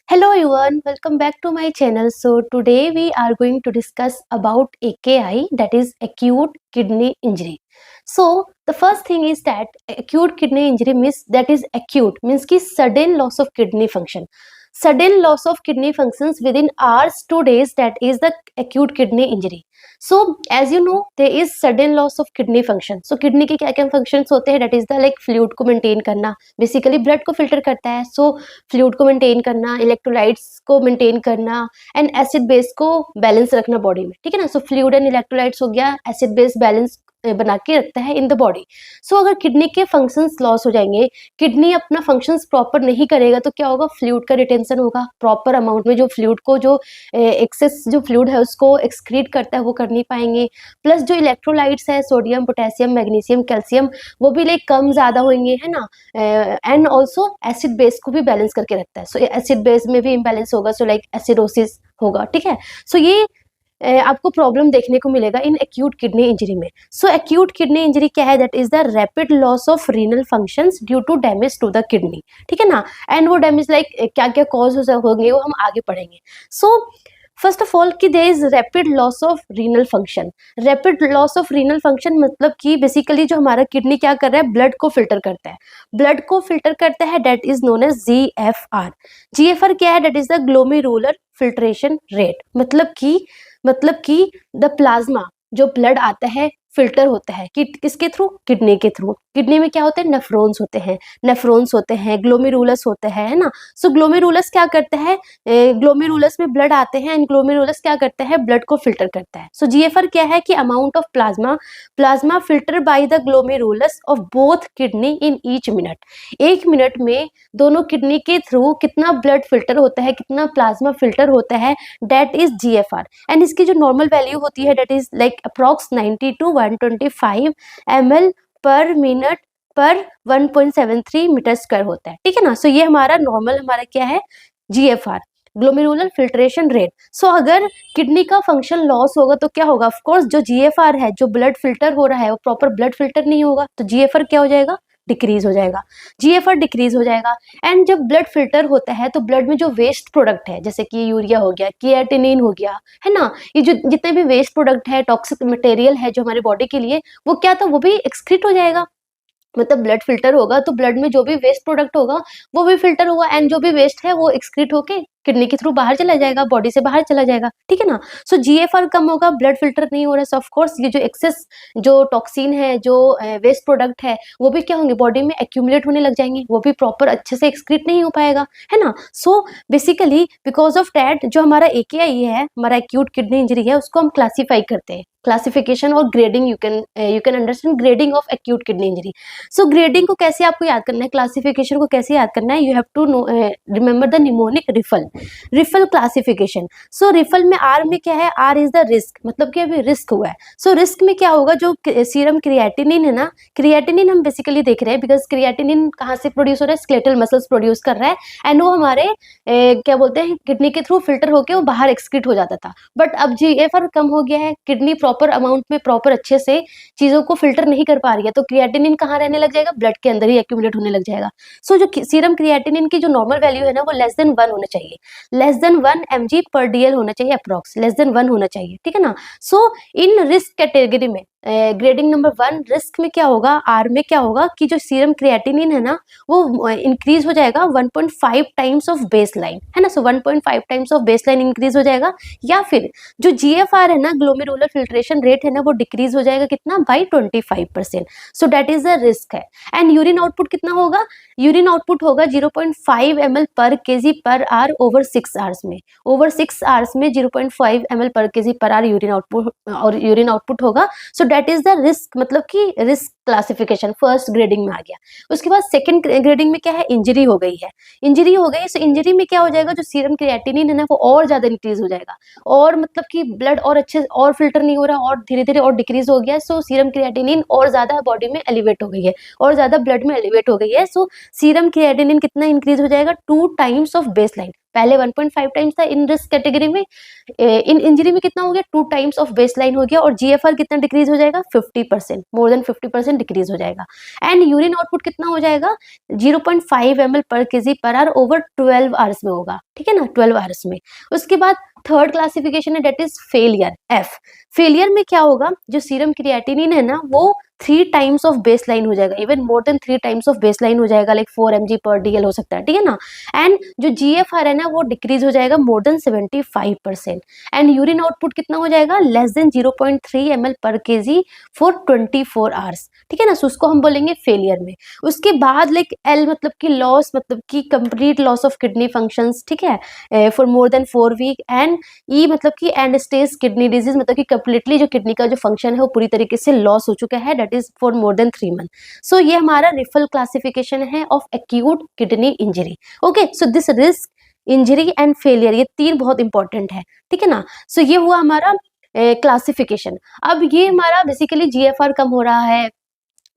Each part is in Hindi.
Hello everyone, welcome back to my channel. So today we are going to discuss about AKI, that is acute kidney injury. So the first thing is that acute kidney injury means that is acute means ki sudden loss of kidney function. Sudden loss of kidney functions within hours to days, that is the acute kidney injury. So as you know there is sudden loss of kidney function. So kidney के क्या क्या functions होते हैं, that is the like fluid को maintain करना, basically blood को filter करता है. So फ्लूइड को मेंटेन करना, इलेक्ट्रोलाइट्स को मेंटेन करना एंड एसिड बेस को बैलेंस रखना बॉडी में, ठीक है ना. सो फ्लूइड एंड इलेक्ट्रोलाइट्स हो गया, एसिड बेस बैलेंस बना के रखता है इन द बॉडी. सो अगर किडनी के फंक्शंस लॉस हो जाएंगे, किडनी अपना फंक्शंस प्रॉपर नहीं करेगा तो क्या होगा, फ्लूइड का रिटेंशन होगा प्रॉपर अमाउंट में. जो फ्लूइड को जो एक्सेस जो फ्लूइड है उसको एक्सक्रीट करता है वो कर नहीं पाएंगे. प्लस जो इलेक्ट्रोलाइट्स है सोडियम, पोटेशियम, मैग्नीशियम, कैल्शियम, वो भी लाइक कम ज़्यादा होंगे, है ना. एंड ऑल्सो एसिड बेस को भी बैलेंस करके रखता है. सो एसिड बेस में भी इम्बैलेंस होगा, सो लाइक एसिडोसिस होगा, ठीक है. सो ये आपको प्रॉब्लम देखने को मिलेगा इन एक्यूट किडनी इंजरी में. सो एक्यूट किडनी इंजरी क्या है, that is the rapid loss of renal functions due to damage to the kidney, ठीक है ना. एंड वो डैमेज लाइक क्या क्या कॉज होंगे वो हम आगे पढ़ेंगे. सो फर्स्ट ऑफ ऑल कि there is rapid loss of renal function. Rapid loss of renal function मतलब कि बेसिकली जो हमारा किडनी क्या कर रहा है, ब्लड को फिल्टर करता है. ब्लड को फिल्टर करता है, that is known as GFR. GFR क्या है, that is the glomerular filtration rate. मतलब कि द प्लाज्मा जो ब्लड आता है फिल्टर होता है कि किसके थ्रू, किडनी के थ्रू. किडनी में क्या होते हैं, नेफ्रॉन्स होते हैं, ग्लोमेरुलस होते हैं, है ना. सो ग्लोमेरुलस क्या करता है, ग्लोमेरुलस में ब्लड आते हैं एंड ग्लोमेरुलस क्या करता है, ब्लड को फिल्टर करता है. सो GFR क्या है कि amount of plasma filter by the glomerulus of both kidney in each minute. एक मिनट में दोनों किडनी के थ्रू कितना ब्लड फिल्टर होता है, कितना प्लाज्मा फिल्टर होता है, दैट इज GFR. एंड इसकी जो नॉर्मल वैल्यू होती है that is like approx 90 to 125 ml पर मिनट पर 1.73 मीटर स्क्वायर होता है, ठीक है ना. सो ये हमारा नॉर्मल हमारा क्या है, GFR, ग्लोमेरुलर फिल्ट्रेशन रेट. सो अगर किडनी का फंक्शन लॉस होगा तो क्या होगा, ऑफ कोर्स जो GFR है, जो ब्लड फिल्टर हो रहा है वो प्रॉपर ब्लड फिल्टर नहीं होगा तो GFR क्या हो जाएगा, डिक्रीज हो जाएगा. GFR डिक्रीज हो जाएगा. एंड जब ब्लड फिल्टर होता है तो ब्लड में जो वेस्ट प्रोडक्ट है, जैसे कि यूरिया हो गया, क्रिएटिनिन हो गया, है ना, ये जो जितने भी वेस्ट प्रोडक्ट है, टॉक्सिक मटेरियल है जो हमारे बॉडी के लिए, वो क्या था, वो भी एक्सक्रीट हो जाएगा. मतलब ब्लड फिल्टर होगा तो ब्लड में जो भी वेस्ट प्रोडक्ट होगा वो भी फिल्टर होगा एंड जो भी वेस्ट है वो एक्सक्रीट होके किडनी के थ्रू बाहर चला जाएगा, बॉडी से बाहर चला जाएगा, ठीक है ना. सो GFR कम होगा, ब्लड फिल्टर नहीं हो रहा है, सो ऑफ कोर्स ये जो एक्सेस जो टॉक्सिन है, जो वेस्ट प्रोडक्ट है, वो भी क्या होंगे, बॉडी में एक्यूमुलेट होने लग जाएंगे, वो भी प्रॉपर अच्छे से एक्सक्रीट नहीं हो पाएगा, है ना. So basically because of that जो हमारा AKI है, हमारा एक्यूट किडनी इंजरी है, उसको हम क्लासीफाई करते हैं. क्लासिफिकेशन और grading, you can understand grading of acute kidney injury. So grading को कैसे आपको याद करना है, क्लासिफिकेशन को कैसे याद करना है, you have to remember the mnemonic RIFLE classification. So RIFLE में R में क्या है, R इज द रिस्क, मतलब कि अभी रिस्क हुआ है. सो रिस्क में क्या होगा, जो सीरम क्रिएटिनिन है ना, क्रिएटिनिन हम बेसिकली देख रहे हैं बिकॉज क्रिएटिनिन कहाँ से प्रोड्यूस हो रहा है, स्केलेटल मसल्स प्रोड्यूस कर रहा है एंड वो हमारे क्या बोलते हैं, किडनी के थ्रू फिल्टर होके वो बाहर एक्सक्रीट हो जाता था. बट अब GFR कम हो गया है, किडनी प्रॉपर अमाउंट में प्रॉपर अच्छे से चीजों को फिल्टर नहीं कर पा रही है, तो क्रिएटिनिन कहाँ रहने लग जाएगा, ब्लड के अंदर ही एक्यूमुलेट होने लग जाएगा. सो जो सीरम क्रिएटिनिन की जो नॉर्मल वैल्यू है ना वो लेस देन 1 होना चाहिए, लेस देन 1 mg पर DL होना चाहिए, अप्रॉक्स लेस देन 1 होना चाहिए, ठीक है ना. सो इन रिस्क कैटेगरी में ग्रेडिंग नंबर 1 रिस्क में क्या होगा, R में क्या होगा कि जो सीरम क्रिएटिनिन है ना वो इंक्रीज हो जाएगा 1.5 टाइम्स ऑफ बेस लाइन, है ना. सो 1.5 times of base line increase हो जाएगा. या फिर जो GFR है ना, ग्लोमेरुलर फिल्ट्रेशन रेट है ना, वो डिक्रीज हो जाएगा कितना, by 25%. So that is the risk है. एंड यूरिन आउटपुट कितना होगा, यूरिन आउटपुट होगा 0.5 ml पर kg पर आर ओवर 6 आवर्स में. ओवर 6 आवर्स में 0.5 ml पर kg पर आर यूरिन आउटपुट होगा. सो दैट इज द रिस्क, मतलब कि रिस्क क्लासिफिकेशन फर्स्ट ग्रेडिंग में आ गया. उसके बाद सेकंड ग्रेडिंग में क्या है, इंजरी हो गई है, इंजरी हो गई. सो इंजरी में क्या हो जाएगा, जो सीरम क्रिएटिनिन है ना वो और ज्यादा इंक्रीज हो जाएगा और मतलब कि ब्लड और अच्छे और फिल्टर नहीं हो रहा और धीरे धीरे और डिक्रीज हो गया. सो सीरम क्रिएटिनिन और ज्यादा बॉडी में एलिवेट हो गई है और ज्यादा ब्लड में एलिवेट हो गई है. सो सीरम क्रिएटिनिन कितना इंक्रीज हो जाएगा, 2 टाइम्स ऑफ बेस लाइन. पहले 1.5 टाइम्स था इन रिस्क कैटेगरी में, इन इंजरी में कितना हो गया 2 टाइम्स ऑफ बेसलाइन हो गया, और जीएफआर कितना डिक्रीज हो जाएगा 50%, मोर देन 50% डिक्रीज हो जाएगा। एंड यूरिन आउटपुट कितना हो जाएगा 0.5 ml पर KG per hour over 12 hours में होगा, ठीक है ना, 12 आवर्स में। उसके बाद थर्ड क्लासिफिकेशन है that is failure, F. Failure में क्या होगा, जो सीरम क्रिएटिनिन है ना वो 3 टाइम्स ऑफ बेसलाइन हो जाएगा, even more than 3 times of baseline हो जाएगा, लाइक 4 mg पर DL हो सकता है, ठीक है ना। एंड जो जीएफआर है ना वो डिक्रीज हो जाएगा more than 75%। And urine output कितना हो जाएगा लेस देन 0.3 ml पर केजी फॉर 24 आवर्स, ठीक है ना। सो उसको हम बोलेंगे फेलियर में। उसके बाद लाइक एल मतलब कि लॉस, मतलब कि complete loss of kidney functions, ठीक है, for more than 4 week. And E मतलब कि एंड स्टेज किडनी डिजीज, मतलब कि कंप्लीटली जो किडनी का जो फंक्शन है वो पूरी तरीके से लॉस हो चुका है, that is for more than 3 month. So ये हमारा रिफल क्लासिफिकेशन है of acute kidney injury. Okay, so this risk, injury and failure, ये 3 बहुत इंपॉर्टेंट है, ठीक है ना। सो ये हुआ हमारा क्लासिफिकेशन। अब ये हमारा बेसिकली जीएफआर कम हो रहा है,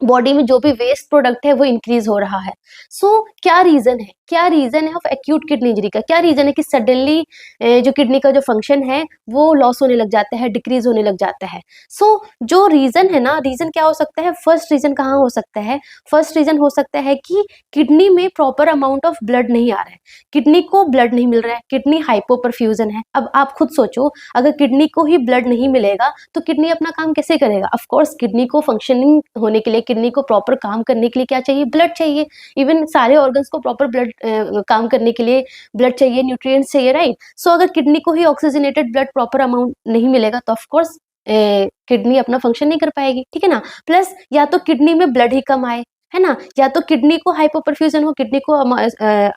बॉडी में जो भी वेस्ट प्रोडक्ट है वो इंक्रीज हो रहा है। सो क्या रीजन है, क्या रीजन है ऑफ एक्यूट किडनी इंजरी का, क्या रीजन है कि सडनली जो किडनी का जो फंक्शन है वो लॉस होने लग जाता है, डिक्रीज होने लग जाता है। सो जो रीजन है ना, रीजन क्या हो सकता है, फर्स्ट रीजन कहाँ हो सकता है, फर्स्ट रीजन हो सकता है कि किडनी में प्रॉपर अमाउंट ऑफ ब्लड नहीं आ रहा है, किडनी को ब्लड नहीं मिल रहा है, किडनी हाइपोपरफ्यूजन है। अब आप खुद सोचो, अगर किडनी को ही ब्लड नहीं मिलेगा तो किडनी अपना काम कैसे करेगा। ऑफ कोर्स किडनी को फंक्शनिंग होने के लिए, किडनी को प्रॉपर काम करने के लिए क्या चाहिए, ब्लड चाहिए। इवन सारे ऑर्गन्स को प्रॉपर ब्लड काम करने के लिए ब्लड चाहिए, न्यूट्रिएंट्स चाहिए, राइट। सो अगर किडनी को ही ऑक्सीजनेटेड ब्लड प्रॉपर अमाउंट नहीं मिलेगा तो ऑफ कोर्स किडनी अपना फंक्शन नहीं कर पाएगी, ठीक है ना। प्लस या तो किडनी में ब्लड ही कम आए, है ना, या तो किडनी को हाइपोपरफ्यूजन हो, किडनी को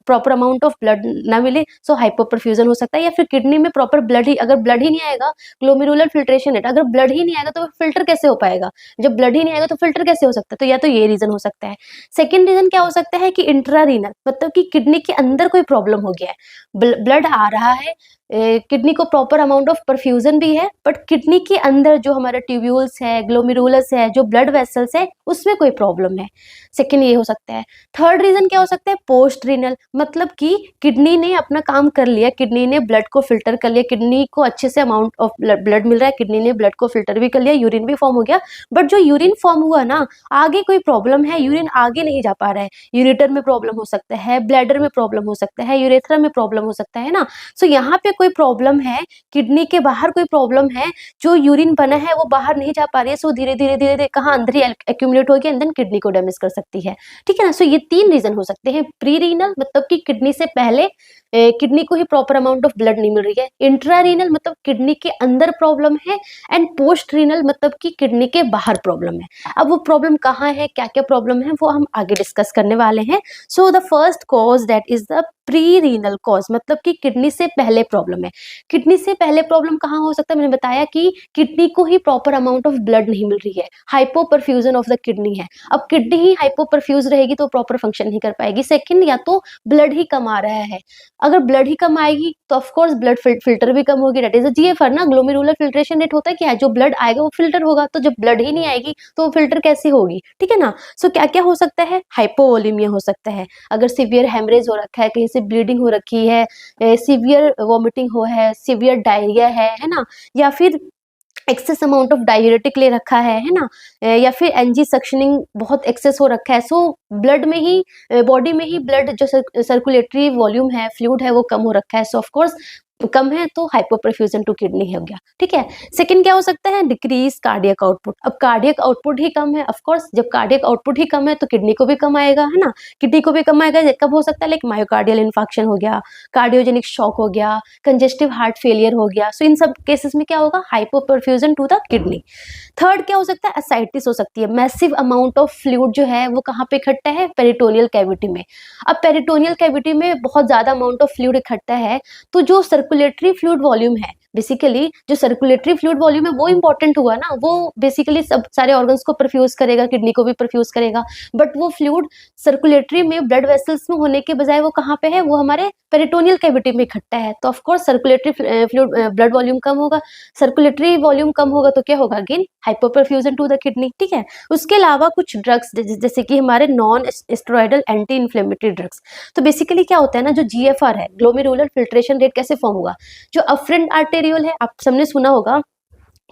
प्रॉपर अमाउंट ऑफ ब्लड ना मिले, सो हाइपोपरफ्यूजन हो सकता है। या फिर किडनी में प्रॉपर ब्लड ही, अगर ब्लड ही नहीं आएगा, ग्लोमेरुलर फिल्ट्रेशन रेट, अगर ब्लड ही नहीं आएगा तो फिल्टर कैसे हो पाएगा, जब ब्लड ही नहीं आएगा तो फिल्टर कैसे हो सकता है। तो या तो ये रीजन हो सकता है। सेकेंड रीजन क्या हो सकता है कि इंट्रारीनल, मतलब कि किडनी के अंदर कोई प्रॉब्लम हो गया है, ब्लड आ रहा है, किडनी को प्रॉपर अमाउंट ऑफ परफ्यूजन भी है, बट किडनी के अंदर जो हमारा ट्यूब्यूल्स है, ग्लोमेरुलस है, जो ब्लड वेसल्स है, उसमें कोई प्रॉब्लम है। सेकेंड ये हो सकता है। थर्ड रीजन क्या हो सकता है, पोस्ट रीनल, मतलब कि किडनी ने अपना काम कर लिया, किडनी ने ब्लड को फिल्टर कर लिया, किडनी को अच्छे से अमाउंट ऑफ ब्लड मिल रहा है, किडनी ने ब्लड को फिल्टर भी कर लिया, यूरिन भी फॉर्म हो गया, बट जो यूरिन फॉर्म हुआ ना, आगे कोई प्रॉब्लम है, यूरिन आगे नहीं जा पा रहा है, यूरेटर में प्रॉब्लम हो सकता है, ब्लैडर में प्रॉब्लम हो सकता है, यूरेथ्रा में प्रॉब्लम हो सकता है ना। सो यहाँ पे कोई प्रॉब्लम है, किडनी के बाहर कोई प्रॉब्लम है, जो यूरिन बना है वो बाहर नहीं जा पा रही है, सो धीरे धीरे धीरे धीरे कहाँ अंदर ही एक्यूमुलेट हो गया, एंड देन किडनी को डैमेज कर सकती है, ठीक है ना। सो ये 3 रीजन हो सकते हैं। प्री रीनल मतलब कि किडनी से पहले किडनी को ही प्रॉपर अमाउंट ऑफ ब्लड नहीं मिल रही है, इंट्रा रीनल मतलब किडनी के अंदर प्रॉब्लम है, एंड पोस्ट रीनल मतलब कि किडनी के बाहर प्रॉब्लम है। अब वो प्रॉब्लम कहाँ है, क्या क्या प्रॉब्लम है, वो हम आगे डिस्कस करने वाले हैं। So the first cause that is the pre renal cause, मतलब कि किडनी से पहले प्रॉब्लम है। किडनी से पहले प्रॉब्लम कहाँ हो सकता है, मैंने बताया कि किडनी को ही प्रॉपर अमाउंट ऑफ ब्लड नहीं मिल रही है, हाइपोपरफ्यूजन ऑफ द किडनी है। अब किडनी ही हाइपोपरफ्यूज रहेगी तो प्रॉपर फंक्शन नहीं कर पाएगी। सेकंड, या तो ब्लड ही कम आ रहा है, अगर ब्लड ही कम आएगी तो ऑफ कोर्स ब्लड फिल्टर भी कम होगी, दैट इज जीएफआर ना, ग्लोमेरुलर फिल्ट्रेशन रेट होता है क्या है, जो ब्लड आएगा वो फिल्टर होगा, तो जब ब्लड ही नहीं आएगी तो वो फिल्टर कैसे होगी, ठीक है ना। सो क्या क्या हो सकता है, हाइपोवोलेमिया हो सकता है, अगर सीवियर हेमरेज हो रखा है, कहीं से ब्लीडिंग हो रखी है, सीवियर वॉमिटिंग हो है, सीवियर डायरिया है ना, या फिर एक्सेस अमाउंट ऑफ डायूरेटिक ले रखा है ना, या फिर एनजी सक्शनिंग बहुत एक्सेस हो रखा है। सो ब्लड में ही, बॉडी में ही ब्लड जो सर्कुलेटरी वॉल्यूम है, फ्लूइड है, वो कम हो रखा है, सो ऑफ कोर्स कम है तो हाइपोपरफ्यूजन टू किडनी हो गया, ठीक है। सेकंड क्या हो सकता है, डिक्रीज कार्डियक आउटपुट। अब कार्डियक आउटपुट ही कम है, ऑफ कोर्स जब कार्डियक आउटपुट ही कम है तो किडनी को भी कम आएगा, है ना, किडनी को भी कम आएगा। कब हो सकता है, लाइक मायोकार्डियल इन्फार्क्शन हो गया, कार्डियोजेनिक शॉक हो गया, कंजेस्टिव हार्ट फेलियर हो गया। सो इन सब केसेस में क्या होगा, hypoperfusion to the kidney. Third क्या हो सकता है, असाइटिस हो सकती है, मैसिव अमाउंट ऑफ फ्लूइड जो है वो कहाँ पे इकट्ठा है, पेरिटोनियल कैविटी में। अब पेरिटोनियल कैविटी में बहुत ज्यादा अमाउंट ऑफ फ्लूइड इकट्ठा है, तो जो सर्कुलेटरी फ्लूइड वॉल्यूम है बेसिकली जो सर्कुलेटरी फ्लूइड वॉल्यूम है वो इंपॉर्टेंट हुआ ना, वो बेसिकली सब सारे ऑर्गन्स को परफ्यूज करेगा, किडनी को भी परफ्यूज करेगा, बट वो फ्लूइड सर्कुलेटरी में ब्लड वेसल्स में होने के बजाय वो कहाँ पे है, वो हमारे पेरिटोनियल कैविटी में इकट्ठा है, तो of course circulatory fluid blood volume कम होगा, सर्कुलेटरी वॉल्यूम कम होगा तो क्या होगा, again hypoperfusion to the kidney, ठीक है। उसके अलावा कुछ ड्रग्स जैसे कि हमारे non steroidal anti inflammatory drugs, तो बेसिकली क्या होता है ना, जो जीएफआर है, ग्लोमेरुलर फिल्ट्रेशन रेट कैसे फॉर्म होगा, जो अफरेंट आर्टेरियोल है, आप सबने सुना होगा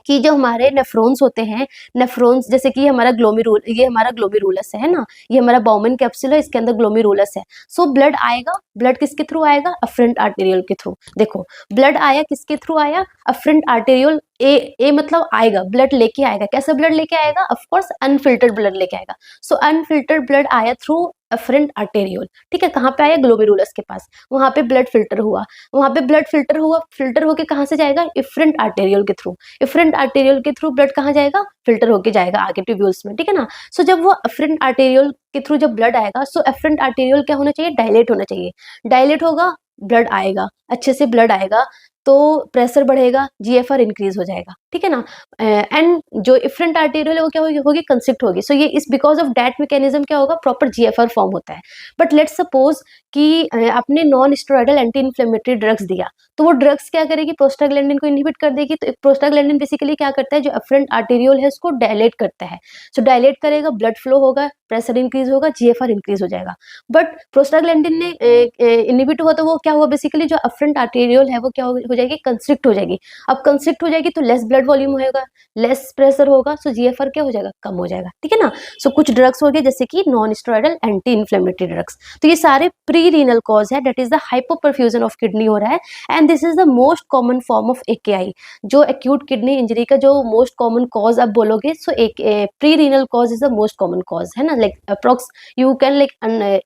कि जो हमारे नेफ्रॉन्स होते हैं, नेफ्रॉन्स जैसे कि हमारा ग्लोमेरुल, ये हमारा ग्लोमेरुलस है ना, ये हमारा बाउमन कैप्सूल है, इसके अंदर ग्लोमेरुलस है। सो ब्लड आएगा, ब्लड किसके थ्रू आएगा, अफरेंट आर्टेरियल के थ्रू। देखो ब्लड आया किसके थ्रू आया, अफरेंट आर्टेरियल, ए मतलब आएगा, ब्लड लेके आएगा, कैसा ब्लड लेके आएगा, ऑफ कोर्स अनफिल्टर्ड ब्लड लेके आएगा। सो अनफिल्टर्ड ब्लड आया थ्रू अफरेंट आर्टेरियल, ठीक है, कहाँ पे आया, ग्लोमेरुलस के पास, वहां पे ब्लड फिल्टर हुआ, वहां पे ब्लड फिल्टर हुआ, फिल्टर होके कहाँ से जाएगा, इफरेंट आर्टेरियल के थ्रू, इफरेंट आर्टेरियल के थ्रू ब्लड कहाँ जाएगा, फिल्टर होके जाएगा आगे ट्यूब्यूल्स में, ठीक है ना। सो जब वो अफरेंट आर्टेरियल के थ्रू जब ब्लड आएगा, सो एफरेंट आर्टेरियल क्या होना चाहिए, डायलेट होना चाहिए, डायलेट होगा, ब्लड आएगा, अच्छे से ब्लड आएगा, तो प्रेशर बढ़ेगा, जीएफआर इंक्रीज हो जाएगा, ठीक है ना। एंड जो इफरेंट आर्टेरियल है वो क्या होगी, कंस्ट्रिक्ट होगी। सो ये इस बिकॉज ऑफ दैट मैकेनिज्म क्या होगा, प्रॉपर जीएफआर फॉर्म होता है। बट लेट्स सपोज कि आपने non steroidal anti inflammatory drugs दिया, तो वो ड्रग्स क्या करेगी, प्रोस्टाग्लैंडिन को इनहिबिट कर देगी। तो प्रोस्टाग्लैंडिन बेसिकली क्या करता है, जो अफरेंट आर्टेरियल है उसको डायलेट करता है। सो डायलेट करेगा, ब्लड फ्लो होगा, प्रेशर इंक्रीज होगा, जीएफआर इंक्रीज हो जाएगा। बट प्रोस्टाग्लैंडिन ने इनहिबिट हुआ तो वो क्या हुआ, बेसिकली जो अफरेंट आर्टेरियल है वो क्या हो जाएगी, कंस्ट्रिक्ट हो जाएगी। अब कंस्ट्रिक्ट हो जाएगी तो लेस ब्लड वॉल्यूम होगा, लेस प्रेशर होगा, सो जीएफआर क्या हो जाएगा, कम हो जाएगा, ठीक है ना। सो कुछ ड्रग्स हो गए जैसे कि non steroidal anti inflammatory drugs, तो ये सारे प्री रीनल कॉज है, that is the hypoperfusion of kidney हो रहा है, and this is the most common form of एकेआई। जो एक्यूट किडनी इंजरी का जो मोस्ट कॉमन कॉज आप बोलोगे, सो एक pre renal cause is the most common cause, है ना। Like approx you can like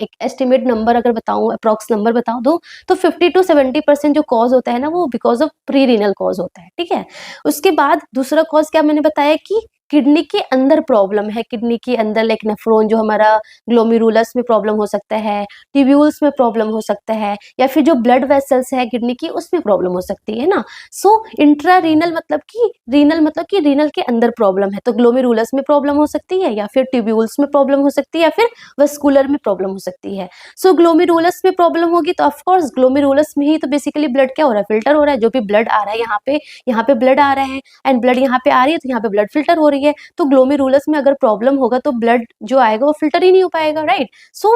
एक एस्टिमेट नंबर अगर बताऊं, अप्रोक्स नंबर बता दो, तो 50 to 70% जो कॉज होता है ना, वो because of pre renal cause होता है, ठीक है। उसके बाद दूसरा कॉज क्या मैंने बताया कि किडनी के अंदर प्रॉब्लम है, किडनी के अंदर लाइक नेफ्रॉन जो हमारा ग्लोमेरुलस में प्रॉब्लम हो सकता है, ट्यूब्यूल्स में प्रॉब्लम हो सकता है, या फिर जो ब्लड वेसल्स है किडनी की उसमें प्रॉब्लम हो सकती है ना। सो इंट्रा रीनल मतलब कि रीनल के अंदर प्रॉब्लम है, तो ग्लोमेरुलस में प्रॉब्लम हो सकती है, या फिर ट्यूब्यूल्स में प्रॉब्लम हो सकती है, या फिर वस्कुलर में प्रॉब्लम हो सकती है। सो ग्लोमेरुलस में प्रॉब्लम होगी तो ऑफकोर्स ग्लोमेरुलस में ही तो बेसिकली ब्लड क्या हो रहा है, फिल्टर हो रहा है, जो भी ब्लड आ रहा है यहाँ पे ब्लड आ रहा है, एंड ब्लड यहाँ पे आ रही है तो यहाँ पे ब्लड फिल्टर हो रही है। तो ग्लोमेरुलस में अगर प्रॉब्लम होगा तो ब्लड जो आएगा वो फिल्टर ही नहीं हो पाएगा, राइट। सो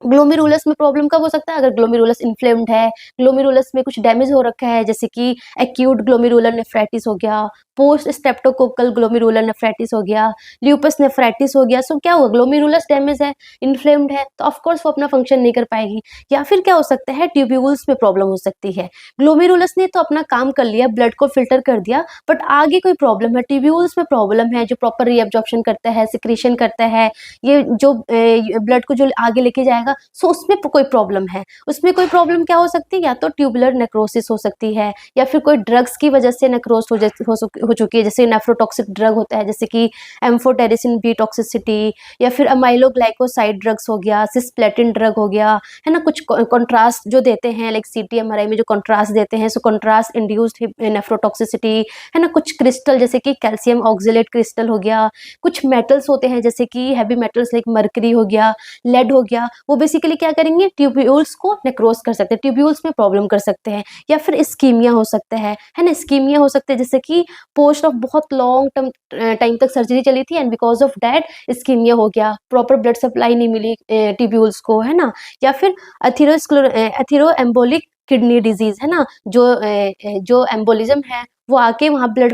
ग्लोमेरुलस में प्रॉब्लम कब हो सकता है, अगर ग्लोमेरुलस इन्फ्लेम्ड है, ग्लोमेरुलस में कुछ डैमेज हो रखा है, जैसे कि एक्यूट ग्लोमेरुलर नेफ्राइटिस हो गया, पोस्ट स्ट्रेप्टोकोकल ग्लोमेरुलर नेफ्राइटिस हो गया, ल्यूपस नेफ्राइटिस हो गया। सो क्या हुआ, ग्लोमेरुलस डैमेज है, इन्फ्लेम्ड है, तो ऑफकोर्स वो अपना फंक्शन नहीं कर पाएगी। या फिर क्या हो सकता है, ट्यूब्यूल्स में प्रॉब्लम हो सकती है, ग्लोमेरुलस ने तो अपना काम कर लिया, ब्लड को फिल्टर कर दिया, बट आगे कोई प्रॉब्लम है, ट्यूब्यूल्स में प्रॉब्लम है, जो प्रॉपर रीअब्जॉर्प्शन करता है, सिक्रीशन करता है, ये जो ब्लड को जो आगे लेके जाएगा, सो उसमें कोई प्रॉब्लम है। उसमें कोई प्रॉब्लम क्या हो सकती है, या तो ट्यूबुलर नेक्रोसिस हो सकती है, या फिर कोई ड्रग्स की वजह से नेक्रोस हो चुकी है, जैसे नेफ्रोटॉक्सिक ड्रग होता है, जैसे कि एम्फोटेरिसिन बी टॉक्सिसिटी, या फिर अमाइलोग्लाइकोसाइड ड्रग्स हो गया, सिस्प्लेटिन ड्रग हो गया, है ना। कुछ कॉन्ट्रास्ट जो देते हैं लाइक CT-MRI में जो कॉन्ट्रास्ट देते हैं, सो कॉन्ट्रास्ट इंड्यूस्ड नेफ्रोटॉक्सिसिटी, है ना। कुछ क्रिस्टल जैसे कि कैल्शियम ऑक्जेलेट क्रिस्टल हो गया, कुछ मेटल्स होते हैं जैसे कि हैवी मेटल्स लाइक मर्करी हो गया, लेड हो गया, वो बेसिकली क्या करेंगे, ट्यूब्यूल्स को नेक्रोस कर सकते हैं, ट्यूब्यूल्स में प्रॉब्लम कर सकते हैं। या फिर इस्कीमिया हो सकता है ना, इस्कीमिया हो सकता है, जैसे कि पोस्ट ऑफ बहुत लॉन्ग टाइम तक सर्जरी चली थी and because of that ischaemia हो गया, प्रॉपर ब्लड सप्लाई नहीं मिली ट्यूब्यूल्स को, है ना। या फिर एथीरो एम्बोलिक किडनी डिजीज, है ना, जो एम्बोलिज्म है वो आके वहाँ ब्लड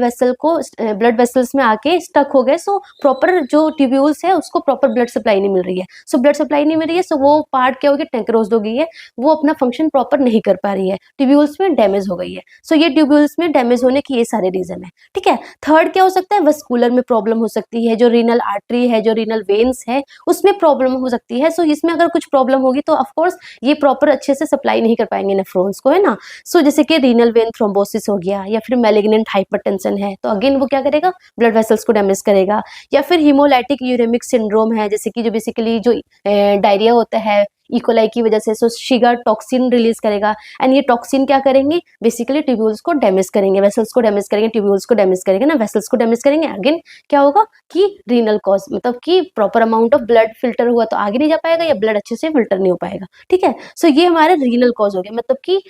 वेसल्स में आके स्टक हो गए, सो प्रॉपर जो ट्यूब्यूल्स है उसको प्रॉपर ब्लड सप्लाई नहीं मिल रही है, सो ब्लड सप्लाई नहीं मिल रही है, सो वो पार्ट क्या हो गया, नेक्रोज्ड हो गई है, वो अपना फंक्शन प्रॉपर नहीं कर पा रही है, ट्यूब्यूल्स में डैमेज हो गई है। सो ये ट्यूब्यूल्स में डैमेज होने की ये सारे रीजन है, ठीक है। थर्ड क्या हो सकता है, वस्कुलर में प्रॉब्लम हो सकती है, जो रीनल आर्टरी है, जो रीनल वेन्स है उसमें प्रॉब्लम हो सकती है। सो इसमें अगर कुछ प्रॉब्लम होगी तो ऑफकोर्स ये प्रॉपर अच्छे से सप्लाई नहीं कर पाएंगे नेफ्रॉन्स को, है ना। सो जैसे कि रीनल वेन थ्रोम्बोसिस हो गया, या फिर मैलिग्नेंट हाइपरटेंशन है, तो अगेन वो क्या करेगा, ब्लड वेसल्स को डैमेज करेगा। या फिर हीमोलाइटिक यूरेमिक सिंड्रोम है, जैसे कि जो बेसिकली जो डायरिया होता है इकोलाई की वजह से। सो शिगा टॉक्सिन रिलीज करेगा एंड ये टॉक्सिन क्या करेंगे, बेसिकली ट्यूब्यूल्स को डैमेज करेंगे, वेसल्स को डैमेज करेंगे, ट्यूब्यूल्स को डैमेज करेंगे ना, वेसल्स को डैमेज करेंगे। अगेन क्या होगा कि रीनल कॉज, मतलब कि proper amount of blood filter हुआ तो आगे नहीं जा पाएगा या ब्लड अच्छे से फिल्टर नहीं हो पाएगा, ठीक है। सो ये हमारे रीनल कॉज हो गया, मतलब कि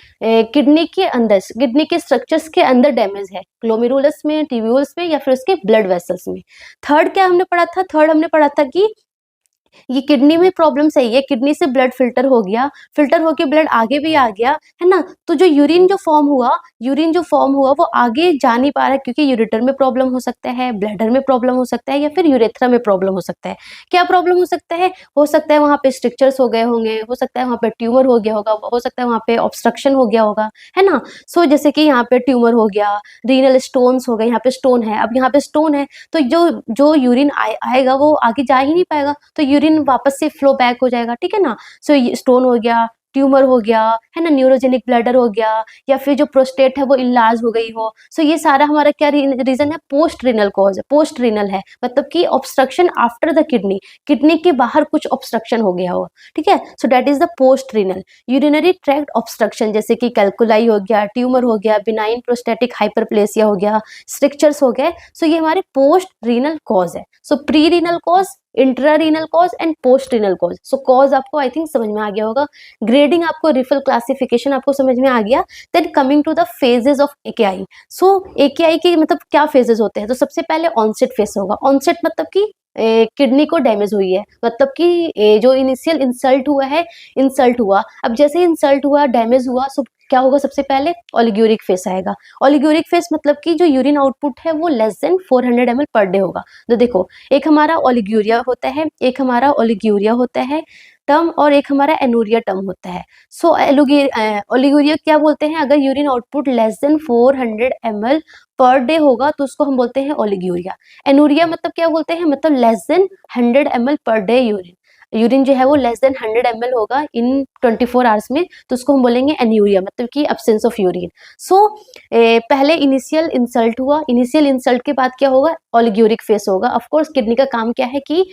किडनी के अंदर, किडनी के स्ट्रक्चर्स के अंदर डैमेज है, ग्लोमेरुलस में, ट्यूब्यूल्स में या फिर उसके ब्लड वेसल्स में। थर्ड क्या हमने पढ़ा था, थर्ड हमने पढ़ा था कि ये किडनी में प्रॉब्लम सही है, किडनी से ब्लड फिल्टर हो गया, फिल्टर होके ब्लड आगे भी आ गया है ना, तो जो यूरिन जो फॉर्म हुआ वो आगे जा नहीं पा रहा है, क्योंकि यूरेटर में प्रॉब्लम हो सकता है, ब्लैडर में प्रॉब्लम हो सकता है या फिर यूरेथ्रा में प्रॉब्लम हो सकता है। क्या प्रॉब्लम हो सकता है, वहाँ पे स्ट्रिक्चर्स हो गए होंगे, हो सकता है वहाँ पे ट्यूमर हो गया होगा, हो सकता है वहाँ पे ऑब्स्ट्रक्शन हो गया होगा, है ना। सो जैसे कि यहाँ पे ट्यूमर हो गया, रीनल स्टोन्स हो गए, यहाँ पे स्टोन है, अब यहाँ पे स्टोन है तो जो जो यूरिन आएगा वो आगे जा ही नहीं पाएगा, तो यूरिन वापस से फ्लो बैक हो जाएगा, ठीक है ना। सो ये स्टोन हो गया, ट्यूमर हो गया, है ना, न्यूरोजेनिक ब्लैडर हो गया, या फिर जो प्रोस्टेट है वो इलाज हो गई हो। सो ये सारा हमारा क्या रीजन है, पोस्ट रीनल कॉज है, पोस्ट रीनल है, मतलब कि obstruction after the kidney, kidney के बाहर कुछ ऑब्स्ट्रक्शन हो गया हो, ठीक है। So that is the post renal. Urinary tract obstruction जैसे कि कैलकुलाई हो गया, ट्यूमर हो गया, बिनाइन प्रोस्टेटिक हाइपरप्लेसिया हो गया, स्ट्रिक्चर्स हो गए, सो ये हमारे पोस्ट रीनल कॉज है। सो pre renal cause, intra renal cause and post renal cause. Show cause आपको आई थिंक समझ में आ गया होगा, ग्रेडिंग आपको, रिफल क्लासिफिकेशन आपको समझ में आ गया। Then coming to the phases of AKI. So AKI के मतलब क्या फेजेस होते हैं, तो सबसे पहले ऑनसेट फेज होगा। ऑनसेट मतलब कि किडनी को डैमेज हुई है, मतलब कि जो इनिशियल इंसल्ट हुआ है, इंसल्ट हुआ, अब जैसे इंसल्ट हुआ, डैमेज हुआ, सो क्या होगा, सबसे पहले ओलिग्यूरिक फेस आएगा। ओलिग्यूरिक फेस मतलब कि जो यूरिन आउटपुट है वो less than 400 ml per day होगा। तो देखो, एक हमारा ओलिग्यूरिया होता है, एक हमारा ओलिग्यूरिया होता है टर्म, और एक हमारा एनूरिया टर्म होता है। सो ओलिग्यूरिया क्या बोलते हैं, अगर urine output less than 400 ml per day होगा तो उसको हम बोलते हैं ओलिग्यूरिया। एनूरिया मतलब क्या बोलते हैं, मतलब less than 100 ml per day urine, urine जो है वो लेस देन 100 ml होगा इन 24 आवर्स में, तो उसको हम बोलेंगे एन्यूरिया, मतलब कि एब्सेंस ऑफ यूरिन। सो पहले इनिशियल इंसल्ट हुआ, इनिशियल इंसल्ट के बाद क्या होगा, ओलिग्यूरिक फेस होगा। ऑफ कोर्स किडनी का काम क्या है कि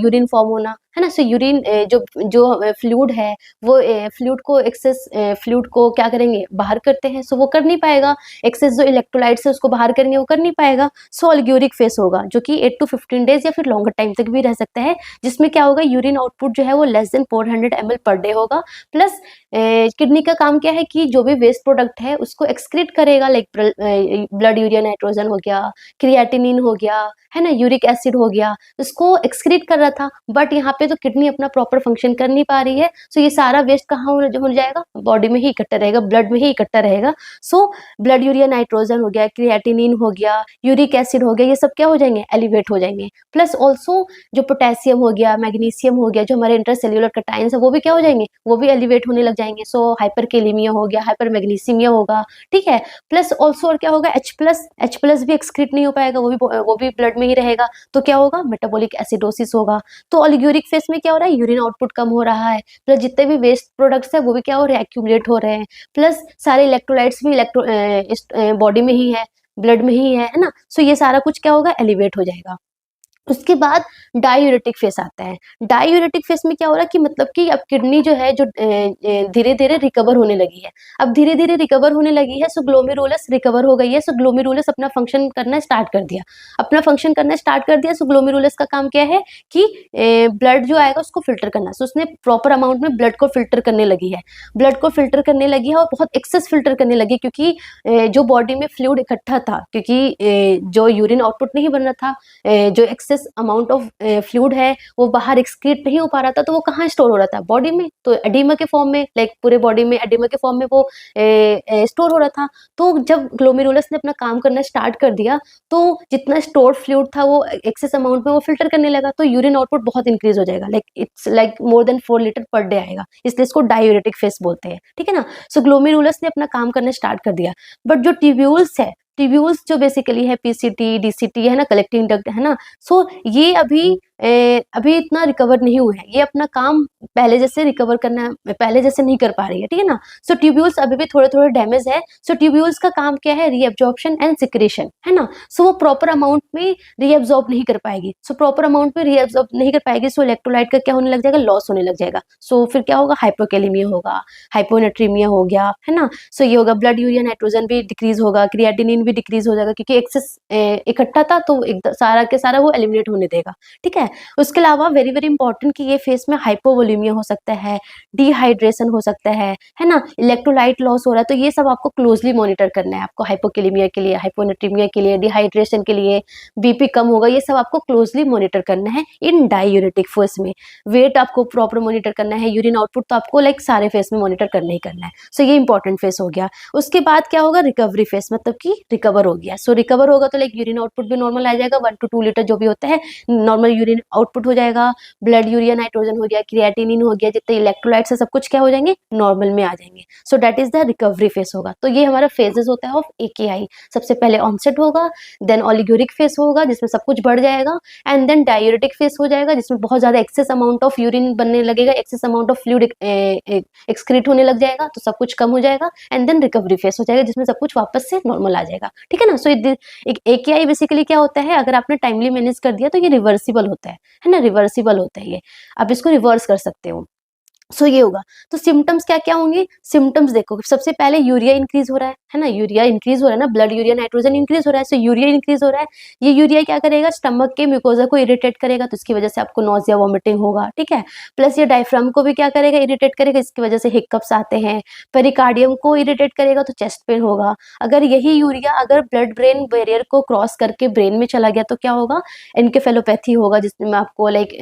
यूरिन फॉर्म होना, है ना। सो यूरिन जो जो फ्लूइड है वो फ्लूइड को, एक्सेस फ्लूइड को क्या करेंगे, बाहर करते हैं, सो वो कर नहीं पाएगा, एक्सेस जो इलेक्ट्रोलाइट्स है उसको बाहर करेंगे, वो कर नहीं पाएगा। सो ओलिग्यूरिक फेस होगा, जो कि 8 to 15 डेज या फिर लॉन्गर टाइम तक भी रह सकता है, जिसमें क्या होगा, यूरिन आउटपुट जो है वो less than 400 ml per day होगा। प्लस किडनी का काम क्या है कि जो भी वेस्ट प्रोडक्ट है उसको एक्सक्रीट करेगा, लाइक ब्लड यूरिया नाइट्रोजन हो गया, क्रिएटिनिन हो गया, है ना, यूरिक एसिड हो गया, उसको एक्सक्रीट कर रहा था, बट यहाँ पे तो किडनी अपना प्रॉपर फंक्शन कर नहीं पा रही है। सो ये सारा वेस्ट कहाँ हो जाएगा, बॉडी में ही इकट्ठा रहेगा, ब्लड में ही इकट्ठा रहेगा। सो ब्लड यूरिया नाइट्रोजन हो गया, क्रिएटिनिन हो गया, यूरिक एसिड हो गया, ये सब क्या हो जाएंगे, एलिवेट हो जाएंगे। प्लस ऑल्सो जो पोटेशियम हो गया, मैग्नीशियम हो गया, जो हमारे इंटरसेल्यूलर कैटायंस है वो भी क्या हो जाएंगे, वो भी एलिवेट होने लग जाएंगे। सो हाइपरकेलेमिया हो गया, हाइपर मैग्नीसीमिया होगा, ठीक है। प्लस ऑल्सो और क्या होगा, H प्लस भी एक्सक्रीट नहीं हो पाएगा, वो भी ब्लड में ही रहेगा, तो क्या होगा, मेटाबॉलिक एसिडोसिस होगा। तो ओलिग्यूरिक फेस में क्या हो रहा है, यूरिन आउटपुट कम हो रहा है, प्लस जितने भी वेस्ट प्रोडक्ट्स है वो भी क्या हो रहे हैं, एक्यूमुलेट हो रहे हैं, प्लस सारे इलेक्ट्रोलाइट्स भी बॉडी में ही है, ब्लड में ही है ना। सो ये सारा कुछ क्या होगा, एलिवेट हो जाएगा। उसके बाद डायूरेटिक फेस आता है। डायूरेटिक फेस में क्या हो रहा है कि मतलब कि अब किडनी जो है जो धीरे धीरे रिकवर होने लगी है, अब धीरे धीरे रिकवर होने लगी है, सो ग्लोमेरुलस रिकवर हो गई है, सो ग्लोमेरुलस अपना फंक्शन करना स्टार्ट कर दिया, अपना फंक्शन करना स्टार्ट कर दिया। सो ग्लोमेरुलस का काम क्या है कि ब्लड जो आएगा उसको फिल्टर करना, सो उसने प्रॉपर अमाउंट में ब्लड को फिल्टर करने लगी है, ब्लड को फिल्टर करने लगी है, और बहुत एक्सेस फिल्टर करने लगी, क्योंकि जो बॉडी में फ्लूइड इकट्ठा था, क्योंकि जो यूरिन आउटपुट नहीं बन रहा था, जो एक्सेस अमाउंट ऑफ फ्लूइड है वो बाहर एक्सक्रीट नहीं हो पा रहा था, तो वो कहाँ स्टोर हो रहा था, बॉडी में, तो एडिमा के फॉर्म में, लाइक पूरे बॉडी में एडिमा के फॉर्म में वो स्टोर हो रहा था। तो जब ग्लोमेरुलस ने अपना काम करना स्टार्ट कर दिया, तो जितना स्टोर्ड फ्लूइड था वो एक्सेस अमाउंट में वो फिल्टर करने लगा, तो यूरिन आउटपुट बहुत इंक्रीज हो जाएगा, like it's like more than 4 litre per day आएगा, इसलिए इसको डायूरेटिक फेस बोलते हैं, ठीक है ना। सो ग्लोमेरुलस ने अपना काम करना स्टार्ट कर दिया, बट जो ट्यूब्यूल्स है, ट्यूब्यूल्स जो बेसिकली है पीसीटी, डीसीटी है ना, कलेक्टिंग डक्ट है ना, सो ये अभी अभी इतना रिकवर नहीं हुए हैं, ये अपना काम पहले जैसे रिकवर करना पहले जैसे नहीं कर पा रही है, ठीक है ना। सो ट्यूब्यूल्स अभी भी थोड़े थोड़े डैमेज है। सो ट्यूब्यूल्स का काम क्या है, रीएब्जॉर्प्शन एंड सिक्रेशन, है ना। सो वो प्रॉपर अमाउंट में रीएब्जॉर्ब नहीं कर पाएगी। सो प्रॉपर अमाउंट में रीएब्जॉर्ब नहीं कर पाएगी, सो इलेक्ट्रोलाइट का क्या होने लग जाएगा, लॉस होने लग जाएगा। सो फिर क्या होगा, हाइपोकैलेमिया होगा, हाइपोनेट्रीमिया हो गया, है ना। सो ये होगा, ब्लड यूरिया नाइट्रोजन भी डिक्रीज होगा, क्रिएटिनिन भी डिक्रीज हो जाएगा, क्योंकि एक्सेस इकट्ठा था तो सारा के सारा वो एलिमिनेट होने देगा, ठीक है। उसके अलावा वेरी वेरी इंपॉर्टेंट कि ये फेस में हाइपोवोल्यूमिया हो सकता है, डिहाइड्रेशन हो सकता है ना, इलेक्ट्रोलाइट लॉस हो रहा है। तो ये सब आपको क्लोजली मॉनिटर करना है, आपको हाइपोकैलेमिया के लिए, हाइपोनेट्रीमिया के लिए, डिहाइड्रेशन के लिए, बीपी कम होगा, ये सब आपको क्लोजली मॉनिटर करना है इन डाययूरेटिक फेस में। वेट आपको प्रॉपर मॉनिटर करना है, यूरिन आउटपुट तो आपको लाइक सारे फेस में मॉनिटर करना ही करना है। सो ये इंपॉर्टेंट फेस हो गया। उसके बाद क्या होगा, रिकवरी फेस, मतलब कि रिकवर हो गया। सो रिकवर होगा तो लाइक यूरिन आउटपुट भी नॉर्मल आ जाएगा, 1 to 2 लीटर जो भी होता है नॉर्मल यूरिन आउटपुट हो जाएगा, ब्लड यूरिया नाइट्रोजन हो गया, क्रिएटिनिन हो गया, जितने इलेक्ट्रोलाइट्स है सब कुछ क्या हो जाएंगे, नॉर्मल में आ जाएंगे। सो that is the recovery face होगा। तो ये हमारा फेजेस होता है ऑफ एकेआई। सबसे पहले ऑनसेट होगा, देन ओलिगोरिक फेस होगा जिसमें सब कुछ बढ़ जाएगा, एंड देन डायूरेटिक फेस हो जाएगा जिसमें बहुत ज्यादा एक्सेस अमाउंट ऑफ यूरिन बनने लगेगा, excess amount of fluid excrete होने लग जाएगा, तो सब कुछ कम हो जाएगा, एंड देन रिकवरी फेस हो जाएगा जिसमें सब कुछ वापस से नॉर्मल आ जाएगा, ठीक है ना। सो एक एकेआई बेसिकली क्या होता है, अगर आपने टाइमली मैनेज कर दिया तो ये रिवर्सिबल होता है ना, रिवर्सिबल होता है ये, आप इसको रिवर्स कर सकते हो। सो ये होगा। तो सिम्टम्स क्या क्या होंगे, सिम्टम्स देखो, सबसे पहले यूरिया इंक्रीज हो रहा है ना, यूरिया इंक्रीज हो रहा है ना, ब्लड यूरिया नाइट्रोजन इंक्रीज हो रहा है, सो यूरिया इंक्रीज हो रहा है। ये यूरिया क्या करेगा, स्टमक के म्यूकोजा को इरिटेट करेगा, तो इसकी वजह से आपको नोजिया वॉमिटिंग होगा, ठीक है। प्लस ये डायफ्राम को भी क्या करेगा, इरिटेट करेगा, इसकी वजह से हिकअप्स आते हैं। पेरिकार्डियम को इरिटेट करेगा तो चेस्ट पेन होगा। अगर यही यूरिया अगर ब्लड ब्रेन बैरियर को क्रॉस करके ब्रेन में चला गया तो क्या होगा, एनकेफेलोपैथी होगा, जिसमें आपको लाइक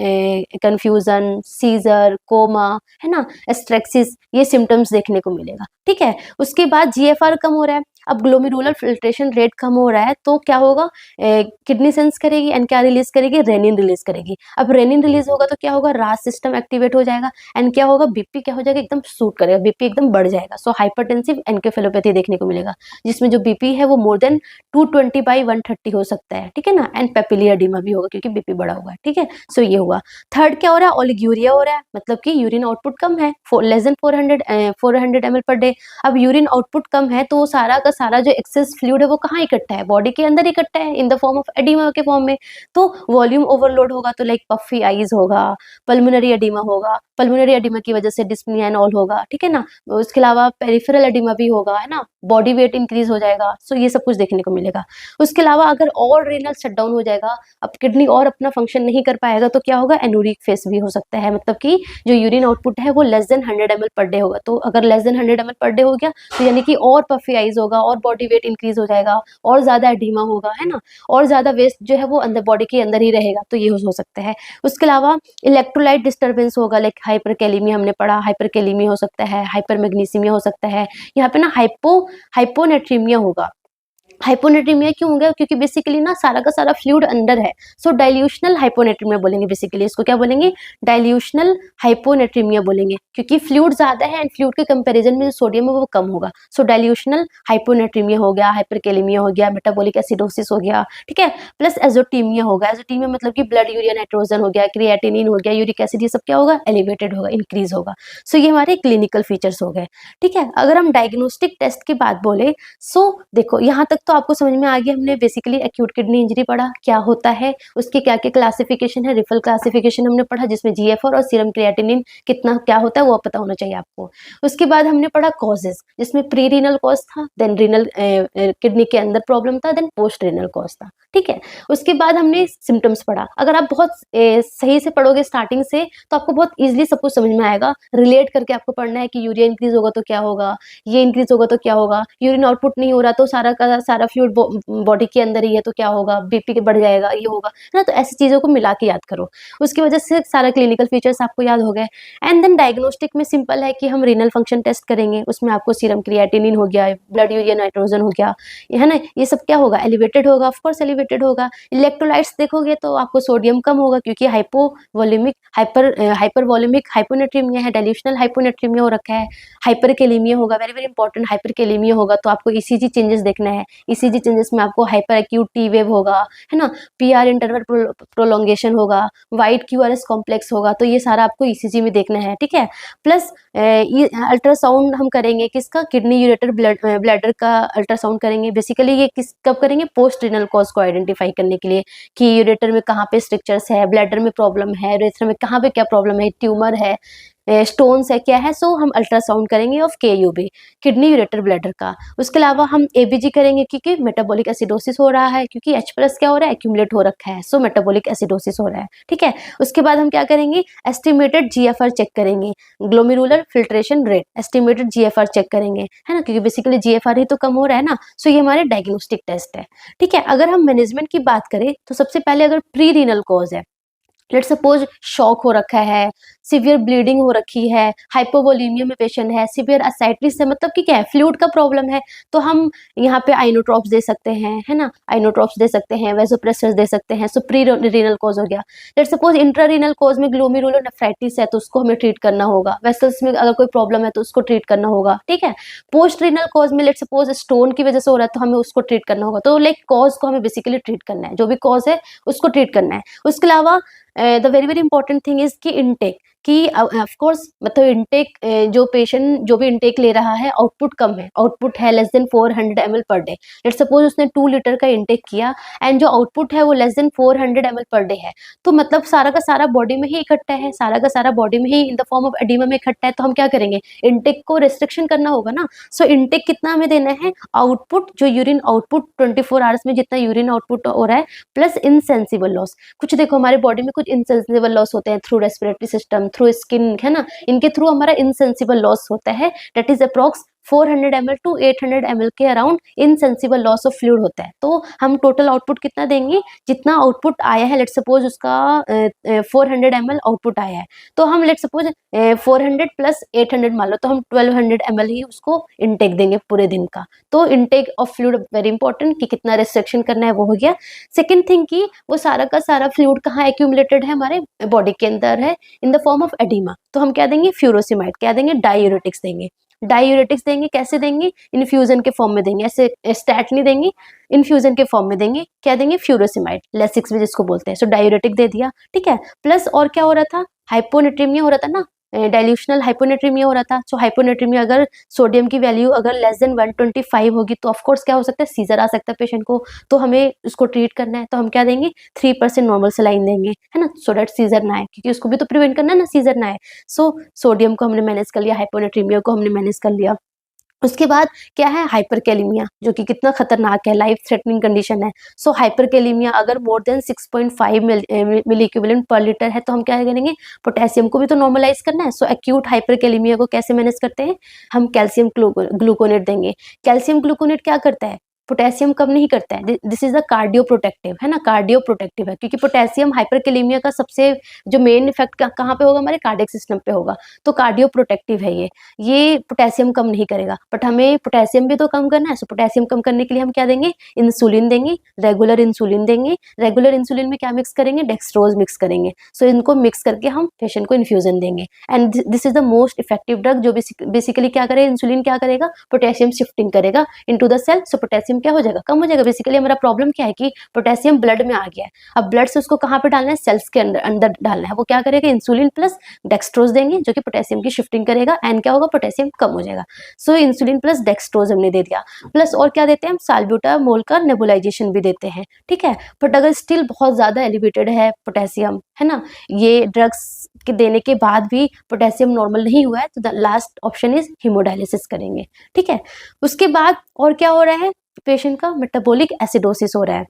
कंफ्यूजन, सीजर, कोमा, है ना, एस्ट्रेक्सिस, ये सिम्टम्स देखने को मिलेगा, ठीक है। उसके बाद जीएफआर कम हो रहा है, अब ग्लोमेरुलर फिल्ट्रेशन रेट कम हो रहा है तो क्या होगा, किडनी सेंस करेगी एंड क्या रिलीज करेगी, रेनिन रिलीज करेगी। अब रेनिन रिलीज होगा तो क्या होगा, रास सिस्टम एक्टिवेट हो जाएगा, एंड क्या होगा, बीपी क्या हो जाएगा, एकदम सूट करेगा, बीपी एकदम बढ़ जाएगा। सो हाइपरटेंसिव एनकेफेलोपैथी देखने को मिलेगा, जिसमें जो बीपी है वो मोर देन 220/130 हो सकता है, ठीक है ना, एंड पेपिलियर एडिमा भी होगा क्योंकि बीपी बढ़ा हुआ है, ठीक है। सो ये हुआ। थर्ड क्या हो रहा है, ओलिग्यूरिया हो रहा है, मतलब कि यूरिन आउटपुट कम है, less than 400 ml per day. अब यूरिन आउटपुट कम है तो सारा का सारा जो एक्सेस फ्लूइड है वो कहाँ इकट्ठा है, बॉडी के अंदर इकट्ठा है इन द फॉर्म ऑफ एडिमा के फॉर्म में। तो वॉल्यूम ओवरलोड होगा तो लाइक पफी आईज होगा, पल्मोनरी एडिमा होगा, पल्मोनरी एडिमा की वजह से डिस्पनिया एंड ऑल होगा, ठीक है ना। उसके अलावा पेरिफेरल एडिमा भी होगा, है ना, बॉडी वेट इंक्रीज हो जाएगा। सो ये सब कुछ देखने को मिलेगा। उसके अलावा अगर और रेनल शटडाउन हो जाएगा, अब किडनी और अपना फंक्शन नहीं कर पाएगा तो क्या होगा, एनूरिक फेस भी हो सकता है, मतलब कि जो यूरिन आउटपुट है वो less than 100 ml per day होगा। तो अगर less than 100 ml per day हो गया तो यानी कि और पफी आईज होगा, और बॉडी वेट इंक्रीज हो जाएगा, और ज्यादा एडिमा होगा, है ना, और ज्यादा वेस्ट जो है वो अंदर बॉडी के अंदर ही रहेगा, तो ये हो सकता है। उसके अलावा इलेक्ट्रोलाइट डिस्टर्बेंस होगा, लाइक हाइपरकैलेमिया हमने पढ़ा, हाइपरकैलेमिया हो सकता है, हाइपरमैग्नीसीमिया हो सकता है, यहाँ पे ना हाइपोनेट्रीमिया होगा। हाइपोनेट्रीमिया क्यों हो गया, क्योंकि बेसिकली ना सारा का सारा फ्लूइड अंदर है। सो डाइल्यूशनल हाइपोनेट्रीमिया बोलेंगे, बेसिकली इसको क्या बोलेंगे, डाइल्यूशनल हाइपोनेट्रीमिया बोलेंगे, क्योंकि फ्लूइड ज्यादा है एंड फ्लूइड के कंपैरिजन में जो सोडियम है वो कम होगा। सो डाइल्यूशनल हाइपोनेट्रीमिया हो गया, हाइपरकैलेमिया हो गया, मेटाबॉलिक एसिडोसिस हो गया, ठीक है। प्लस एजोटीमिया होगा, एजोटीमिया मतलब कि ब्लड यूरिया नाइट्रोजन हो गया, क्रिएटिनिन हो गया, यूरिक एसिड, ये सब क्या होगा, एलिवेटेड होगा, इंक्रीज होगा। सो ये हमारे क्लिनिकल फीचर्स हो गए, ठीक है। अगर हम डायग्नोस्टिक टेस्ट की बात बोले, सो देखो यहाँ तक तो आपको समझ में आ गया, हमने बेसिकली एक्यूट किडनी इंजरी पढ़ा क्या होता है, उसके क्या क्या क्लासिफिकेशन है, रिफल क्लासिफिकेशन हमने पढ़ा जिसमें जीएफआर और सीरम क्रिएटिनिन कितना क्या होता है वो पता होना चाहिए आपको। उसके बाद हमने पढ़ा कॉजेज, जिसमें प्री रीनल कॉज था, देन रीनल किडनी के अंदर प्रॉब्लम था, देन पोस्ट रीनल कॉज था, ठीक है। उसके बाद हमने सिम्टम्स पढ़ा। अगर आप बहुत सही से पढ़ोगे स्टार्टिंग से तो आपको बहुत इजीली सब कुछ समझ में आएगा, रिलेट करके आपको पढ़ना है कि यूरिया इंक्रीज होगा तो क्या होगा, ये इंक्रीज होगा तो क्या होगा, यूरिन आउटपुट नहीं हो रहा तो सारा का सारा फ्लूइड बॉडी के अंदर ही है तो क्या होगा, बीपी बढ़ जाएगा, ये होगा, है ना। तो ऐसी चीजों को मिला के याद करो, उसकी वजह से सारा क्लिनिकल फीचर्स आपको याद हो गए। एंड देन डायग्नोस्टिक में सिंपल है कि हम रीनल फंक्शन टेस्ट करेंगे, उसमें आपको सीरम क्रिएटिनिन हो गया, ब्लड यूरिया नाइट्रोजन हो गया, है ना, ये सब क्या होगा, एलिवेटेड होगा, ऑफकोर्स एलिवेटेड होगा। इलेक्ट्रोलाइट्स देखोगे तो आपको सोडियम कम होगा क्योंकि हाइपरवॉल्यूमिक हाइपोनेट्रीमिया है, डाइल्यूशनल हाइपोनेट्रीमिया हो रखा है। हाइपरकैलेमिया होगा, वेरी वेरी इंपॉर्टेंट, हाइपरकैलेमिया होगा तो आपको ईसीजी चेंजेस देखना है। ईसीजी चेंजेस में आपको हाइपर एक्यूट टी वेव होगा, है ना, पीआर इंटरवल प्रोलोंगेशन होगा, वाइड क्यूआरएस कॉम्प्लेक्स होगा, तो ये सारा आपको ईसीजी में देखना है, ठीक है। प्लस अल्ट्रासाउंड हम करेंगे किसका, किडनी यूरेटर ब्लैडर का अल्ट्रासाउंड करेंगे। बेसिकली ये किस कब करेंगे, पोस्ट रिनल कॉज को आइडेंटिफाई करने के लिए कि यूरेटर में कहाँ पे स्ट्रक्चर्स है, ब्लैडर में प्रॉब्लम है, यूरेथ्रा में कहाँ पे क्या प्रॉब्लम है, ट्यूमर है, स्टोन्स है, क्या है। सो हम अल्ट्रासाउंड करेंगे ऑफ केयूबी, किडनी यूरेटर ब्लैडर का। उसके अलावा हम एबीजी करेंगे क्योंकि मेटाबॉलिक एसिडोसिस हो रहा है, क्योंकि H+ क्या हो रहा है, एक्यूमुलेट हो रखा है, सो मेटाबॉलिक एसिडोसिस हो रहा है, ठीक है। उसके बाद हम क्या करेंगे, एस्टिमेटेड जीएफआर चेक करेंगे, glomerular filtration rate, estimated GFR check करेंगे, है ना, क्योंकि बेसिकली जीएफआर ही तो कम हो रहा है ना। सो ये हमारे डायग्नोस्टिक टेस्ट है, ठीक है। अगर हम मैनेजमेंट की बात करें तो सबसे पहले अगर प्री रीनल कॉज है, लेट सपोज शॉक हो रखा है, सिवियर ब्लीडिंग हो रखी है, हाइपोवोलीमिया में पेशेंट है, सिवियर असाइटिस है, मतलब कि क्या है, फ्लूइड का प्रॉब्लम है, तो हम यहाँ पे आइनोट्रॉप्स दे सकते हैं, है ना, आइनोट्रॉप्स दे सकते हैं, वेसोप्रेसर्स दे सकते हैं। सो प्री रीनल कॉज हो गया। Let suppose intra renal cause में ग्लोमेरुलर नेफ्राइटिस है, तो उसको हमें ट्रीट करना होगा। वेसल्स में अगर कोई प्रॉब्लम है तो उसको ट्रीट करना होगा, ठीक है। पोस्ट रीनल कॉज में लेट सपोज स्टोन की वजह से हो रहा है, तो हमें उसको ट्रीट करना होगा। तो लाइक कॉज को हमें बेसिकली ट्रीट करना है, जो भी कॉज है उसको ट्रीट करना है। उसके अलावा the very very important thing is कि इनटेक, कि ऑफ कोर्स मतलब इनटेक, जो पेशेंट जो भी इनटेक ले रहा है आउटपुट कम है, आउटपुट है less than 400 ml per day. Let suppose उसने 2 लीटर का इनटेक किया एंड जो आउटपुट है वो less than 400 ml per day है, तो मतलब सारा का सारा बॉडी में ही इकट्ठा है, सारा का सारा बॉडी में ही in the form of oedema में इकट्ठा है। तो हम क्या करेंगे, इनटेक को रिस्ट्रिक्शन करना होगा ना। सो इनटेक कितना हमें देना है, आउटपुट जो यूरिन आउटपुट 24 आवर्स में जितना यूरिन आउटपुट हो रहा है प्लस इनसेंसिबल लॉस। कुछ देखो हमारे बॉडी में कुछ इनसेंसिबल लॉस होते हैं through respiratory system, through skin, है ना, इनके थ्रू हमारा इनसेंसिबल लॉस होता है। That is approx 400 ml to 800 ml के around insensible loss of fluid होता है। तो हम टोटल आउटपुट कितना देंगे, जितना आउटपुट आया है, लेट सपोज उसका 400 ml आउटपुट आया है, तो हम लेट सपोज 400 प्लस 800 मान लो, तो हम 1200 ml ही उसको इनटेक देंगे पूरे दिन का। तो intake of fluid very important, कि कितना रिस्ट्रिक्शन करना है, वो हो गया। सेकेंड थिंग की वो सारा का सारा फ्लूइड कहाँ एक्यूमुलेटेड है, हमारे बॉडी के अंदर है इन द फॉर्म ऑफ एडिमा। तो हम क्या देंगे, फ्यूरोसिमाइड, क्या देंगे, डायूरेटिक्स देंगे। डायूरेटिक्स देंगे, कैसे देंगे, इन्फ्यूजन के फॉर्म में देंगे, ऐसे स्टैट नहीं देंगे, इन्फ्यूजन के फॉर्म में देंगे। क्या देंगे, फ्यूरोसिमाइड, लेसिक्स भी जिसको बोलते हैं। सो डायूरेटिक दे दिया, ठीक है। प्लस और क्या हो रहा था, हाइपोनेट्रीमिया हो रहा था ना, डाइल्यूशनल हाइपोनेट्रीमिया हो रहा था। सो हाइपोनेट्रीमिया अगर सोडियम की वैल्यू अगर लेस देन 125 होगी तो ऑफकोर्स क्या हो सकता है, सीजर आ सकता है पेशेंट को। तो हमें उसको ट्रीट करना है, तो हम क्या देंगे, 3% नॉर्मल सलाइन देंगे, है ना, सो दैट सीजर ना आए, क्योंकि उसको भी तो प्रिवेंट करना है ना, सीजर ना आए। सो सोडियम को हमने मैनेज कर लिया, हाइपोनेट्रीमिया को हमने मैनेज कर लिया। उसके बाद क्या है, हाइपरकैलेमिया, जो कि कितना खतरनाक है, लाइफ थ्रेटनिंग कंडीशन है। सो हाइपरकैलेमिया अगर मोर देन 6.5 मिली इक्विवेलेंट पर लीटर है, तो हम क्या करेंगे, पोटेशियम को भी तो नॉर्मलाइज करना है। सो एक्यूट हाइपरकैलेमिया को कैसे मैनेज करते हैं, हम कैल्शियम ग्लूकोनेट देंगे। कैल्शियम ग्लूकोनेट क्या करता है, पोटेशियम कम नहीं करता है। This is the cardio protective, है ना, कार्डियो प्रोटेक्टिव है, क्योंकि पोटेशियम हाइपरकैलेमिया का सबसे जो मेन इफेक्ट कहाँ पे होगा, हमारे कार्डियक सिस्टम पे होगा। तो कार्डियो प्रोटेक्टिव है ये पोटेशियम कम नहीं करेगा, बट हमें पोटेशियम भी तो कम करना है। सो पोटेशियम कम करने के लिए हम क्या देंगे, इंसुलिन देंगे, रेगुलर इंसुलिन देंगे। रेगुलर इंसुलिन में क्या मिक्स करेंगे, डेक्सट्रोज मिक्स करेंगे। सो इनको मिक्स करके हम पेशेंट को इन्फ्यूजन देंगे, and this is the most effective drug, जो बेसिकली क्या करेगा, इंसुलिन क्या करेगा, पोटेशियम शिफ्टिंग करेगा into the cell. So potassium क्या हो जाएगा, कम हो जाएगा। बेसिकली हमारा प्रॉब्लम क्या है कि पोटेशियम ब्लड में आ गया है, अब ब्लड से उसको कहाँ पे डालना है, सेल्स के अंदर डालना है। वो क्या करेगा, इंसुलिन प्लस डेक्सट्रोज देंगे, जो कि पोटेशियम की शिफ्टिंग करेगा, एंड क्या होगा, पोटेशियम कम हो जाएगा। सो इंसुलिन प्लस डेक्सट्रोज हमने दे दिया। प्लस और क्या देते हैं, हम साल्ब्यूटामोल का नेबुलाइजेशन भी देते हैं, ठीक है। बट अगर स्टिल बहुत ज्यादा एलिवेटेड है पोटेशियम, है ना, ये ड्रग्स के देने के बाद भी पोटेशियम नॉर्मल नहीं हुआ है, तो the last option is haemodialysis करेंगे, ठीक है। उसके बाद और क्या हो रहा है, पेशेंट का मेटाबॉलिक एसिडोसिस हो रहा है,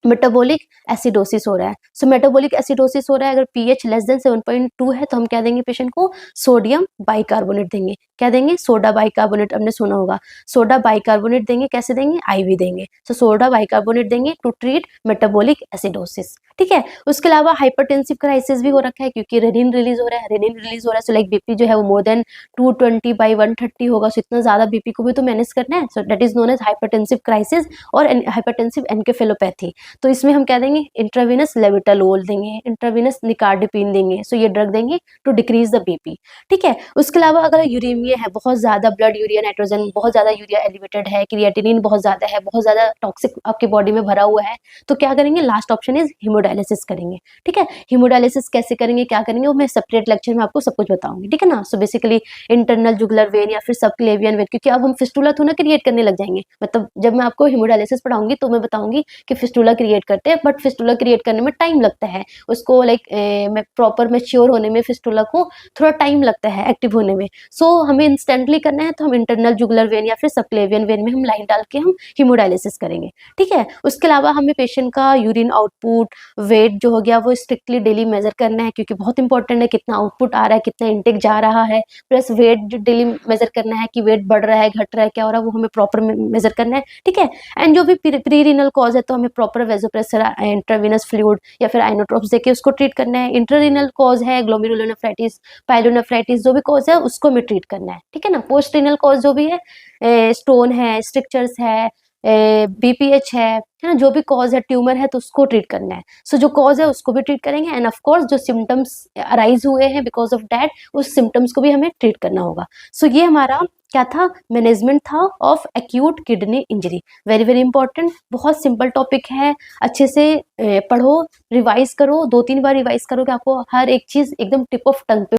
मेटाबॉलिक एसिडोसिस हो रहा है। सो मेटाबॉलिक एसिडोसिस हो रहा है, अगर पीएच लेस देन 7.2 है, तो हम क्या देंगे पेशेंट को, सोडियम बाइकार्बोनेट देंगे। क्या देंगे, सोडा बाइकार्बोनेट, हमने सुना होगा, सोडा बाइकार्बोनेट देंगे। कैसे देंगे, आईवी देंगे। सो सोडा बाइकार्बोनेट देंगे टू ट्रीट मेटाबॉलिक एसिडोसिस, ठीक है। उसके अलावा हाइपरटेंसिव क्राइसिस भी हो रखा है, क्योंकि रेनिन रिलीज हो रहा है, रेनिन रिलीज हो रहा है। सो लाइक बीपी जो है वो मोर देन 220/130 होगा। सो इतना ज्यादा बीपी को भी तो मैनेज करना है। So that is known as hypertensive crisis और हाइपरटेंसिव एनकेफेलोपैथी। तो इसमें हम क्या देंगे, इंट्रावेनस लेविटालोल देंगे, इंट्रावेनस निकार्डिपिन देंगे। सो ये ड्रग देंगे टू डिक्रीज द बीपी, ठीक है। उसके अलावा अगर यूरेमिया है, बहुत ज़्यादा ब्लड यूरिया नाइट्रोजन बहुत ज़्यादा यूरिया एलिवेटेड है, क्रिएटिनिन बहुत ज़्यादा है, बहुत ज़्यादा टॉक्सिक आपकी बॉडी में भरा हुआ है, तो क्या करेंगे, लास्ट ऑप्शन इज हीमोडायलिसिस करेंगे, ठीक है। हीमोडायलिसिस कैसे करेंगे, क्या करेंगे, वो मैं सेपरेट लेक्चर में आपको सब कुछ बताऊंगी, ठीक है ना। So basically internal jugular vein या फिर सबक्लेवियन वेन, क्योंकि अब हम फिस्टुला तो ना क्रिएट करने लग जाएंगे, मतलब जब मैं आपको हीमोडायलिसिस पढ़ाऊंगी तो मैं बताऊंगी कि फिस्टुला क्रिएट करते हैं, बट फिस्टुला क्रिएट करने में टाइम लगता है, उसको मैं प्रॉपर मैच्योर होने में फिस्टुला को थोड़ा टाइम लगता है एक्टिव होने में। सो हमें इंस्टेंटली करना है तो हम इंटरनल जुगुलर वेन या फिर सबक्लेवियन वेन में हम लाइन डाल के हम हीमोडायलिसिस करेंगे, ठीक है। उसके अलावा हमें पेशेंट का यूरिन आउटपुट, वेट जो हो गया वो स्ट्रिक्टली डेली मेजर करना है, क्योंकि बहुत इंपॉर्टेंट है कितना आउटपुट आ रहा है, कितना इनटेक जा रहा है, प्लस वेट जो डेली मेजर करना है कि वेट बढ़ रहा है, घट रहा है, क्या हो रहा है, वो हमें प्रॉपर मेजर करना है, ठीक है। एंड जो भी प्री रीनल कॉज है तो हमें प्रॉपर वेजोप्रेसर, इंट्रावेनस फ्लूइड या फिर आइनोट्रोप्स देके उसको ट्रीट करना है। इंट्रारीनल कॉज है ग्लोमेरुलोनेफ्राइटिस, पाइलोनेफ्राइटिस, जो भी कॉज है उसको हमें ट्रीट करना है, ठीक है ना। पोस्ट रीनल कॉज जो भी है, स्टोन है, स्ट्रिक्चर्स है, बीपीएच है ना, जो भी कॉज है, ट्यूमर है, तो उसको ट्रीट करना है। सो जो कॉज है उसको भी ट्रीट करेंगे, एंड ऑफ कोर्स जो सिम्टम्स अराइज हुए हैं बिकॉज ऑफ दैट, उस सिम्टम्स को भी हमें ट्रीट करना होगा। सो ये हमारा क्या था, मैनेजमेंट था of acute kidney injury. Very very important, बहुत सिंपल टॉपिक है, अच्छे से पढ़ो, रिवाइज करो, 2-3 बार रिवाइज करो कि आपको हर एक चीज एकदम टिप ऑफ टंग पे